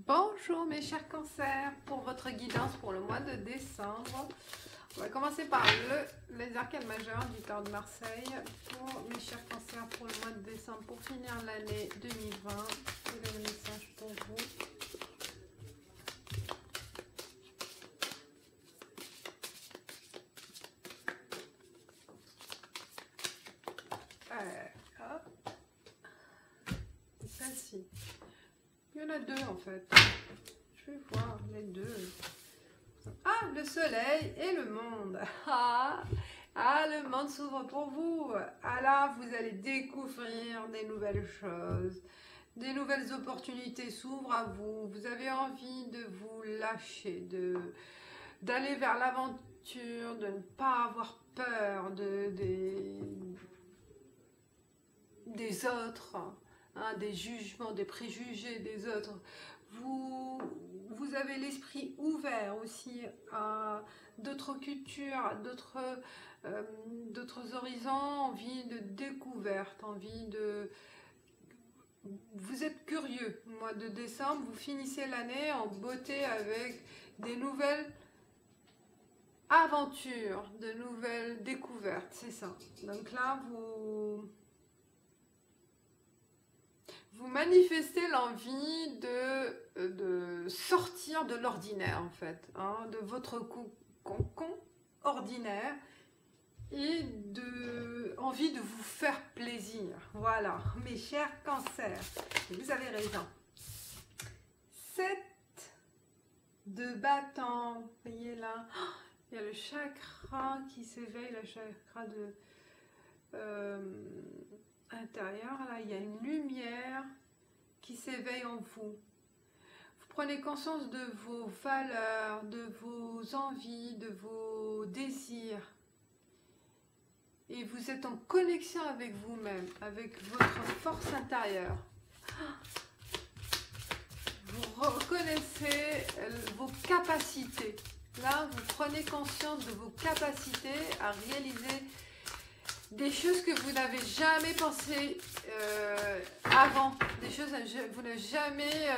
Bonjour mes chers cancers, pour votre guidance pour le mois de décembre. On va commencer par les arcanes majeures du tarot de Marseille pour mes chers cancers pour le mois de décembre, pour finir l'année 2020. Quel est le message pour vous? Hop. Celle-ci. Il y en a deux en fait. Je vais voir les deux. Ah, le soleil et le monde. Le monde s'ouvre pour vous. Ah là, vous allez découvrir des nouvelles choses. Des nouvelles opportunités s'ouvrent à vous. Vous avez envie de vous lâcher, d'aller vers l'aventure, de ne pas avoir peur des autres, hein, des jugements, des préjugés des autres. Vous avez l'esprit ouvert aussi à d'autres cultures, à d'autres horizons, envie de découverte, envie de... Vous êtes curieux. Au mois de décembre, vous finissez l'année en beauté avec des nouvelles aventures, de nouvelles découvertes, c'est ça. Donc là, vous manifestez l'envie de sortir de l'ordinaire, en fait, hein, de votre cocon ordinaire et envie de vous faire plaisir. Voilà, mes chers cancers, vous avez raison. 7 de bâton, vous voyez là, il y a le chakra qui s'éveille, le chakra de... intérieur, là, il y a une lumière qui s'éveille en vous. Vous prenez conscience de vos valeurs, de vos envies, de vos désirs. Et vous êtes en connexion avec vous-même, avec votre force intérieure. Vous reconnaissez vos capacités. Là, vous prenez conscience de vos capacités à réaliser des choses que vous n'avez jamais pensé avant, des choses que vous n'avez jamais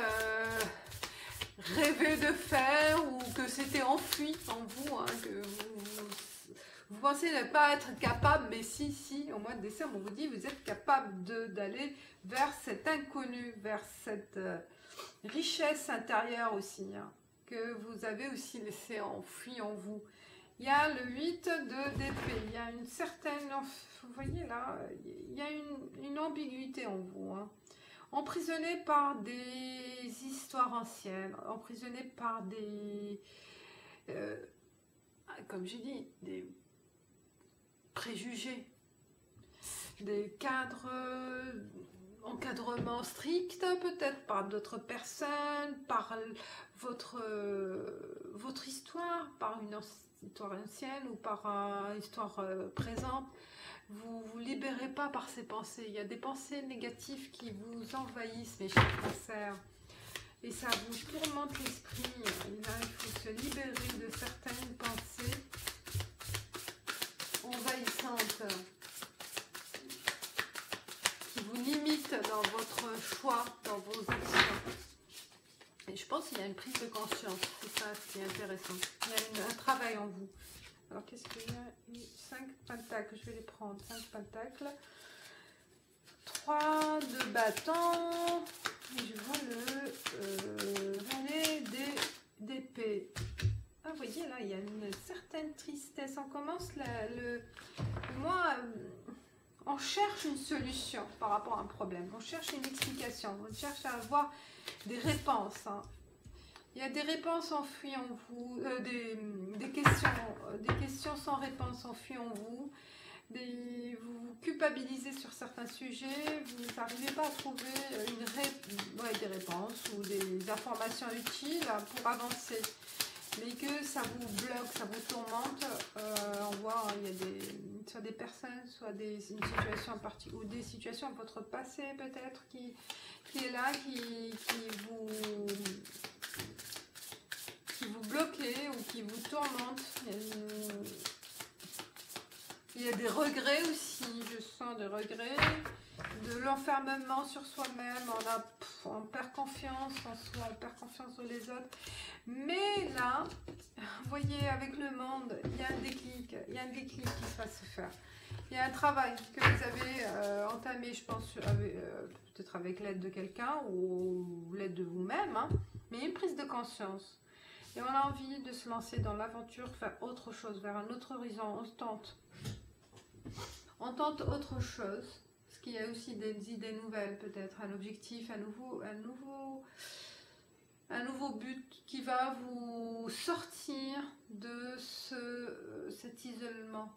rêvé de faire ou que c'était enfui en vous, hein, que vous pensez ne pas être capable, mais si, au mois de décembre, on vous dit vous êtes capable d'aller vers cet inconnu, vers cette richesse intérieure aussi, hein, que vous avez aussi laissé enfuie en vous. Il y a le 8 d'épée, il y a une certaine, vous voyez là, il y a une ambiguïté en vous, hein. Emprisonné par des histoires anciennes, emprisonné par des, comme j'ai dit, des préjugés, des cadres, encadrement strict peut-être par d'autres personnes, par votre histoire, par une histoire ancienne ou par une histoire présente. Vous vous libérez pas par ces pensées. Il y a des pensées négatives qui vous envahissent, mes chers cancers, et ça vous tourmente l'esprit. Là, il faut se libérer de certaines pensées envahissantes qui vous limitent dans votre choix, dans vos actions. Et je pense qu'il y a une prise de conscience, c'est ça qui est intéressant. Il y a un travail en vous. Alors qu'est-ce qu'il y a? 5 pentacles, je vais les prendre. 5 pentacles. 3 de bâton. Et je vois le valet d'épée. Ah, vous voyez là, il y a une certaine tristesse. On commence moi, on cherche une solution par rapport à un problème. On cherche une explication. On cherche à avoir des réponses, hein. Il y a des réponses enfouies en vous, des questions sans réponse enfouies en vous. Vous vous culpabilisez sur certains sujets, vous n'arrivez pas à trouver des réponses ou des informations utiles pour avancer. Mais que ça vous bloque, ça vous tourmente. On voit, il y a soit des personnes, soit une situation en partie, ou des situations de votre passé peut-être qui est là, qui vous bloquez ou qui vous tourmente. Il y a des regrets aussi, je sens des regrets, de l'enfermement sur soi-même. on perd confiance en soi, on perd confiance dans les autres. Mais là, vous voyez, avec le monde, il y a un déclic, qui va se faire. Il y a un travail que vous avez entamé, je pense, peut-être avec l'aide de quelqu'un ou l'aide de vous-même, hein, mais une prise de conscience. Et on a envie de se lancer dans l'aventure, faire autre chose, vers un autre horizon, on tente autre chose, parce qu'il y a aussi des idées nouvelles, peut-être un objectif, un nouveau but qui va vous sortir de cet isolement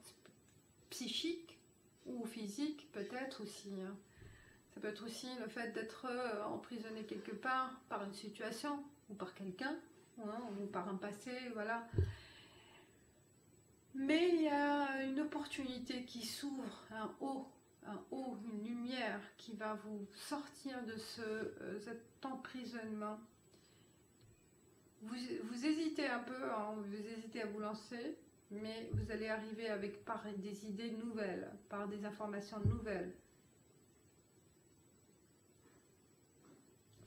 psychique ou physique, peut-être aussi. Hein. Ça peut être aussi le fait d'être emprisonné quelque part par une situation ou par quelqu'un, hein, ou par un passé, voilà. Mais il y a une opportunité qui s'ouvre, un haut, une lumière qui va vous sortir de cet emprisonnement. Vous hésitez un peu, hein, vous hésitez à vous lancer, mais vous allez arriver par des idées nouvelles, par des informations nouvelles,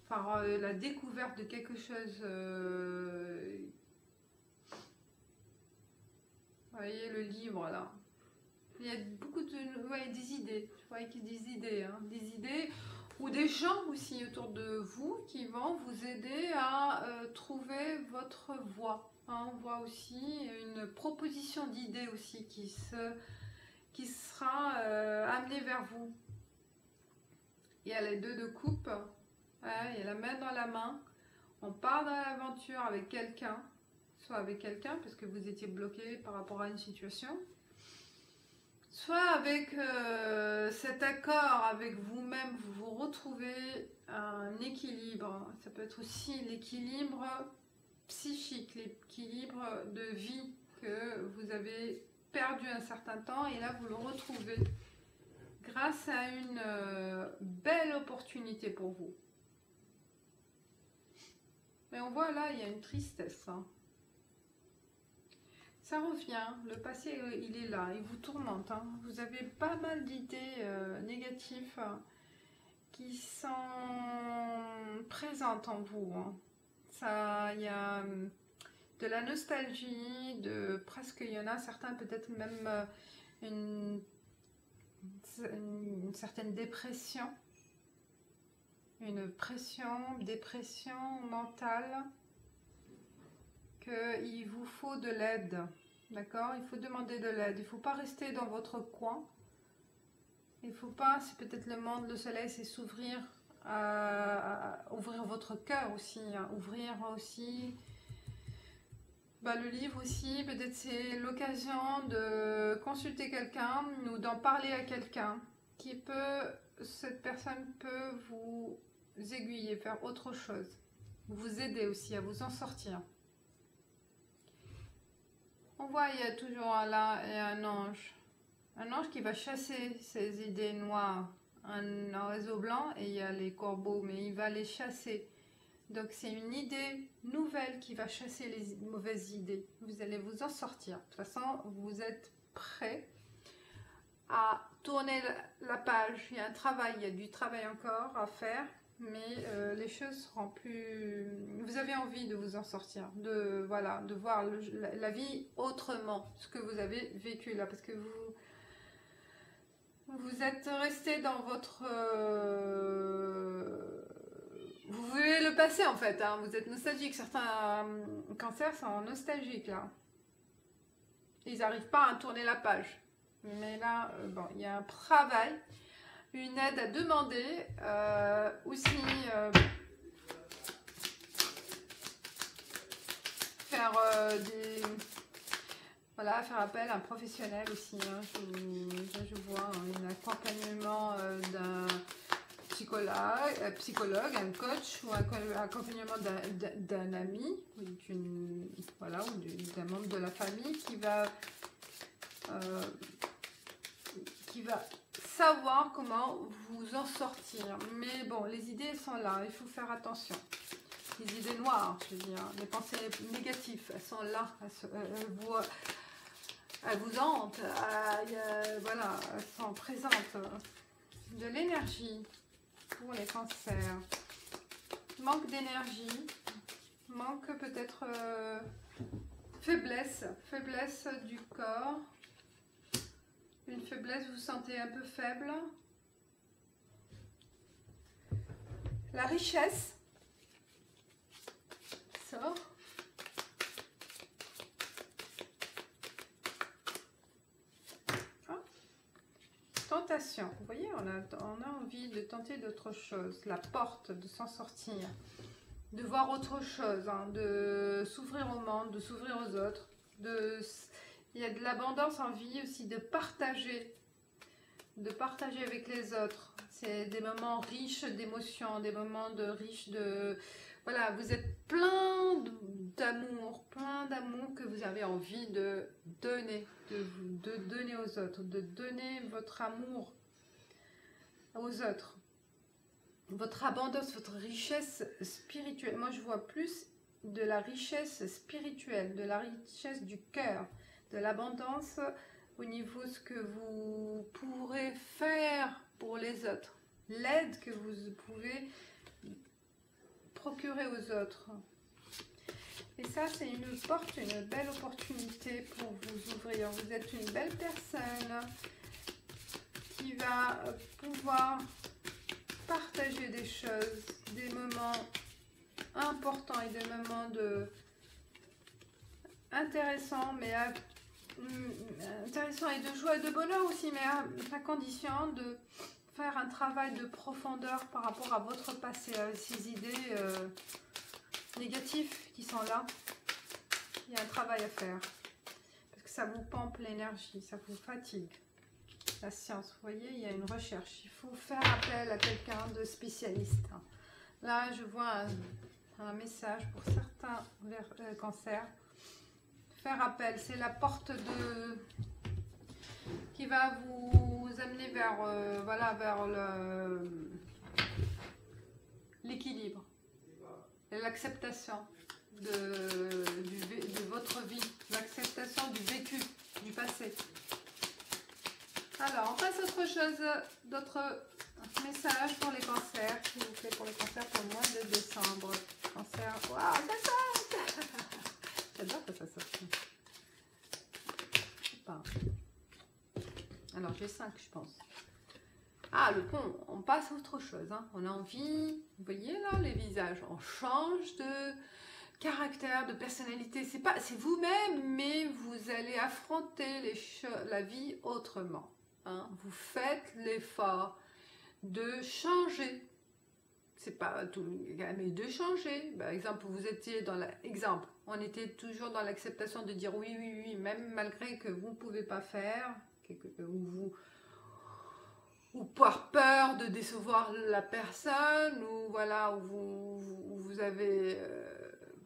par la découverte de quelque chose. Vous voyez le livre là. Il y a beaucoup des idées. Je voyais qu'il y a des idées, hein, des idées. Ou des gens aussi autour de vous qui vont vous aider à trouver votre voie. Hein, on voit aussi une proposition d'idées aussi qui sera amenée vers vous. Il y a les 2 de coupe, hein, il y a la main dans la main. On part dans l'aventure avec quelqu'un, soit avec quelqu'un parce que vous étiez bloqué par rapport à une situation. Soit avec cet accord avec vous-même, vous retrouvez un équilibre. Ça peut être aussi l'équilibre psychique, l'équilibre de vie que vous avez perdu un certain temps et là vous le retrouvez grâce à une belle opportunité pour vous. Mais on voit là, il y a une tristesse. Hein. Ça revient, le passé il est là, il vous tourmente. Hein. Vous avez pas mal d'idées négatives qui sont présentes en vous. Hein. Il y a de la nostalgie, presque il y en a certains peut-être même une certaine dépression, une dépression mentale. Il vous faut de l'aide, d'accord? Il faut demander de l'aide, il ne faut pas rester dans votre coin, il ne faut pas, c'est peut-être le monde, le soleil, c'est s'ouvrir, ouvrir votre cœur aussi, hein, ouvrir aussi, le livre aussi, peut-être c'est l'occasion de consulter quelqu'un ou d'en parler à quelqu'un, cette personne peut vous aiguiller, faire autre chose, vous aider aussi à vous en sortir. On voit, il y a toujours là un ange qui va chasser ces idées noires, un oiseau blanc et il y a les corbeaux, mais il va les chasser. Donc c'est une idée nouvelle qui va chasser les mauvaises idées. Vous allez vous en sortir. De toute façon, vous êtes prêts à tourner la page. Il y a un travail, il y a du travail encore à faire. Mais les choses seront plus... Vous avez envie de vous en sortir, de voir la vie autrement, ce que vous avez vécu là, parce que vous êtes resté dans votre... Vous voulez le passé en fait, hein, vous êtes nostalgique. Certains cancers sont nostalgiques là. Ils n'arrivent pas à tourner la page. Mais là, il y a un travail. Une aide à demander, aussi faire faire appel à un professionnel aussi. Hein. Je vois un accompagnement d'un psychologue, un coach ou un accompagnement d'un ami ou d'un membre de la famille qui va savoir comment vous en sortir. Mais bon, les idées sont là, il faut faire attention. Les idées noires, je veux dire, les pensées négatives, elles sont là, elles vous hantent, elles sont présentes. De l'énergie pour les cancers. manque d'énergie, manque peut-être faiblesse du corps, une faiblesse, vous vous sentez un peu faible. La richesse sort. Tentation, vous voyez, on a envie de tenter d'autre chose, la porte, de s'en sortir, de voir autre chose, hein, de s'ouvrir au monde, de s'ouvrir aux autres, il y a de l'abondance en vie aussi, de partager avec les autres. C'est des moments riches d'émotions, des moments riches de... Voilà, vous êtes plein d'amour que vous avez envie de donner, de donner aux autres, de donner votre amour aux autres. Votre abondance, votre richesse spirituelle. Moi, je vois plus de la richesse spirituelle, de la richesse du cœur, de l'abondance au niveau de ce que vous pourrez faire pour les autres, l'aide que vous pouvez procurer aux autres. Et ça, c'est une porte, une belle opportunité pour vous ouvrir. Vous êtes une belle personne qui va pouvoir partager des choses, des moments importants et des moments intéressants, mais intéressants et de joie et de bonheur aussi, mais à la condition de faire un travail de profondeur par rapport à votre passé, à ces idées négatives qui sont là. Il y a un travail à faire parce que ça vous pompe l'énergie, ça vous fatigue. La science, vous voyez, il y a une recherche. Il faut faire appel à quelqu'un de spécialiste. Là, je vois un message pour certains cancers. Faire appel, c'est la porte qui va vous amener vers, voilà, vers l'équilibre et l'acceptation de votre vie, l'acceptation du vécu, du passé. Alors, on passe à autre chose, d'autres messages pour les cancers, s'il vous plaît, pour les cancers pour le mois de décembre. Cancer, waouh, ça saute. J'adore que ça saute. Je sais pas. Alors, j'ai 5, je pense. Ah, le pont, on passe à autre chose. Hein. On a envie, vous voyez là, les visages, on change de caractère, de personnalité. C'est vous-même, mais vous allez affronter la vie autrement. Hein. Vous faites l'effort de changer. C'est pas tout, mais de changer. Par exemple, vous étiez dans l'exemple, on était toujours dans l'acceptation de dire oui, oui, oui, même malgré que vous ne pouvez pas faire, ou par peur de décevoir la personne, ou voilà, où vous avez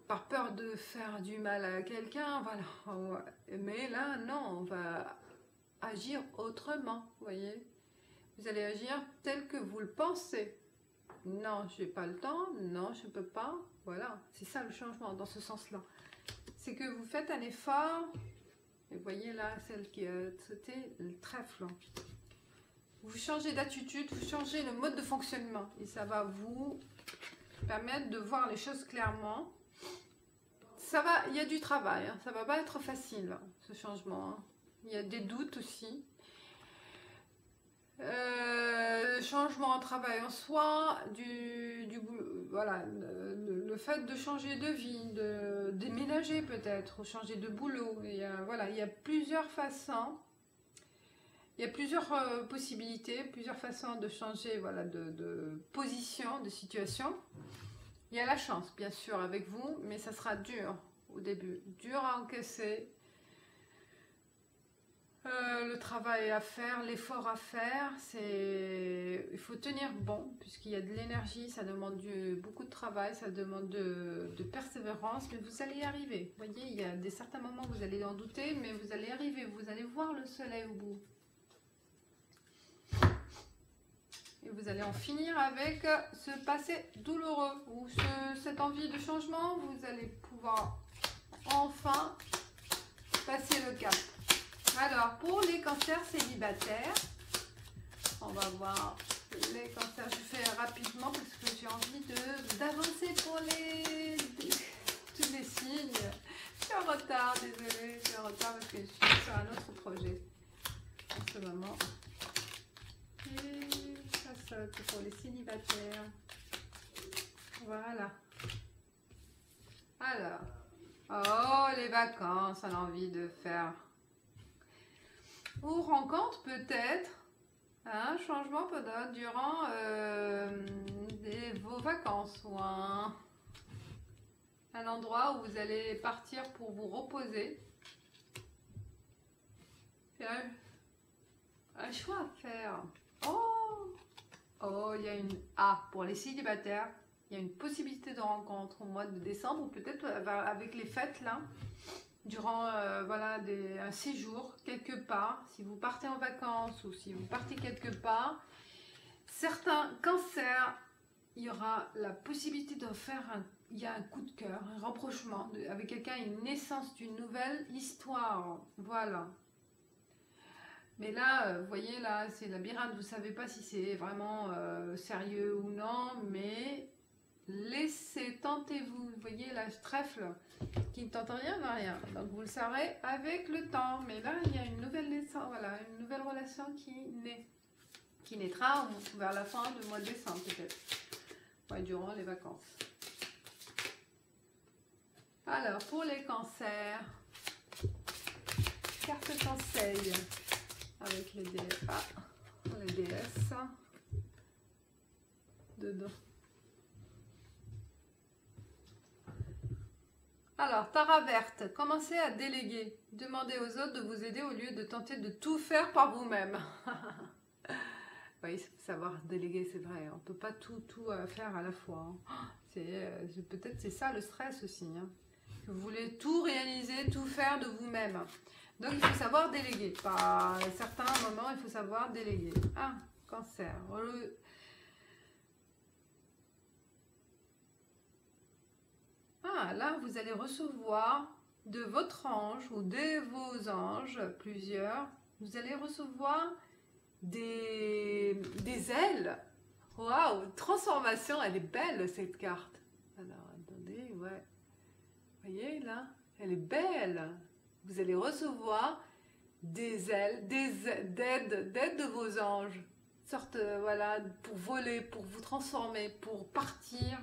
par peur de faire du mal à quelqu'un, voilà. Mais là, non, on va agir autrement, vous voyez. Vous allez agir tel que vous le pensez. Non, je n'ai pas le temps, non, je ne peux pas, voilà. C'est ça le changement, dans ce sens-là. C'est que vous faites un effort, et vous voyez là, celle qui a sauté, le trèfle. Vous changez d'attitude, vous changez le mode de fonctionnement, et ça va vous permettre de voir les choses clairement. Ça va, il y a du travail, hein, ça ne va pas être facile, ce changement. Hein. Il y a des doutes aussi. Changement en travail en soi, voilà, le fait de changer de vie, de déménager peut-être, ou changer de boulot. Voilà, il y a plusieurs façons, il y a plusieurs possibilités, plusieurs façons de changer, voilà, de position, de situation. Il y a la chance, bien sûr, avec vous, mais ça sera dur au début, dur à encaisser. Le travail à faire, l'effort à faire, il faut tenir bon, puisqu'il y a de l'énergie, ça demande beaucoup de travail, ça demande de persévérance, mais vous allez y arriver. Vous voyez, il y a certains moments où vous allez en douter, mais vous allez y arriver, vous allez voir le soleil au bout. Et vous allez en finir avec ce passé douloureux, ou cette envie de changement, vous allez pouvoir enfin passer le cap. Alors, pour les cancers célibataires, on va voir les cancers. Je fais rapidement parce que j'ai envie d'avancer pour tous les signes. Je suis en retard, désolée, je suis en retard parce que je suis sur un autre projet en ce moment. Et ça saute pour les célibataires. Voilà. Alors, oh, les vacances, on a envie de faire. Ou rencontre peut-être un changement peut-être durant vos vacances ou un endroit où vous allez partir pour vous reposer. C'est un choix à faire. Oh, il y a une... Ah, pour les célibataires, il y a une possibilité de rencontre au mois de décembre ou peut-être avec les fêtes là. Durant voilà, un séjour quelque part, si vous partez en vacances ou si vous partez quelque part, certains cancers, il y aura la possibilité de faire il y a un coup de cœur, un rapprochement avec quelqu'un, une naissance d'une nouvelle histoire, voilà. Mais là, vous voyez, là, c'est labyrinthe, vous ne savez pas si c'est vraiment sérieux ou non, mais laissez, tentez-vous, vous voyez, la trèfle qui ne tente rien n'a rien, donc vous le saurez avec le temps. Mais là, il y a une nouvelle naissance, voilà, une nouvelle relation qui naîtra vers la fin du mois de décembre peut-être, ouais, durant les vacances. Alors, pour les cancers, carte conseil avec les DFA, les DS dedans. Alors, Tara verte, commencez à déléguer. Demandez aux autres de vous aider au lieu de tenter de tout faire par vous-même. Oui, il faut savoir déléguer, c'est vrai. On ne peut pas tout faire à la fois. Peut-être c'est ça le stress aussi. Hein. Que vous voulez tout réaliser, tout faire de vous-même. Donc, il faut savoir déléguer. À certains moments, il faut savoir déléguer. Ah, cancer. Ah, là, vous allez recevoir de votre ange ou de vos anges, plusieurs, vous allez recevoir des ailes. Waouh, transformation, elle est belle cette carte. Alors, attendez, ouais. Vous voyez là, elle est belle. Vous allez recevoir des ailes, d'aide de vos anges. Sorte, voilà, pour voler, pour vous transformer, pour partir.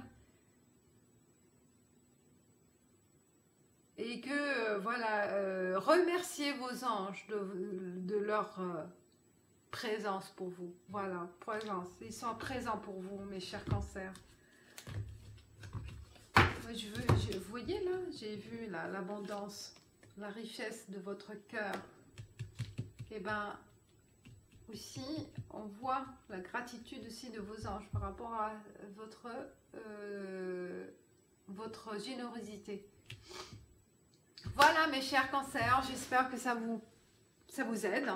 Et que, voilà, remerciez vos anges de leur présence pour vous. Voilà, présence. Ils sont présents pour vous, mes chers cancers. Vous voyez là, j'ai vu l'abondance, la richesse de votre cœur. Et bien, aussi, on voit la gratitude aussi de vos anges par rapport à votre générosité. Voilà mes chers cancers, j'espère que ça vous aide.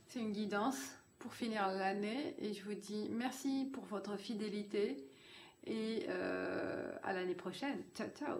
C'est une guidance pour finir l'année et je vous dis merci pour votre fidélité et à l'année prochaine. Ciao, ciao.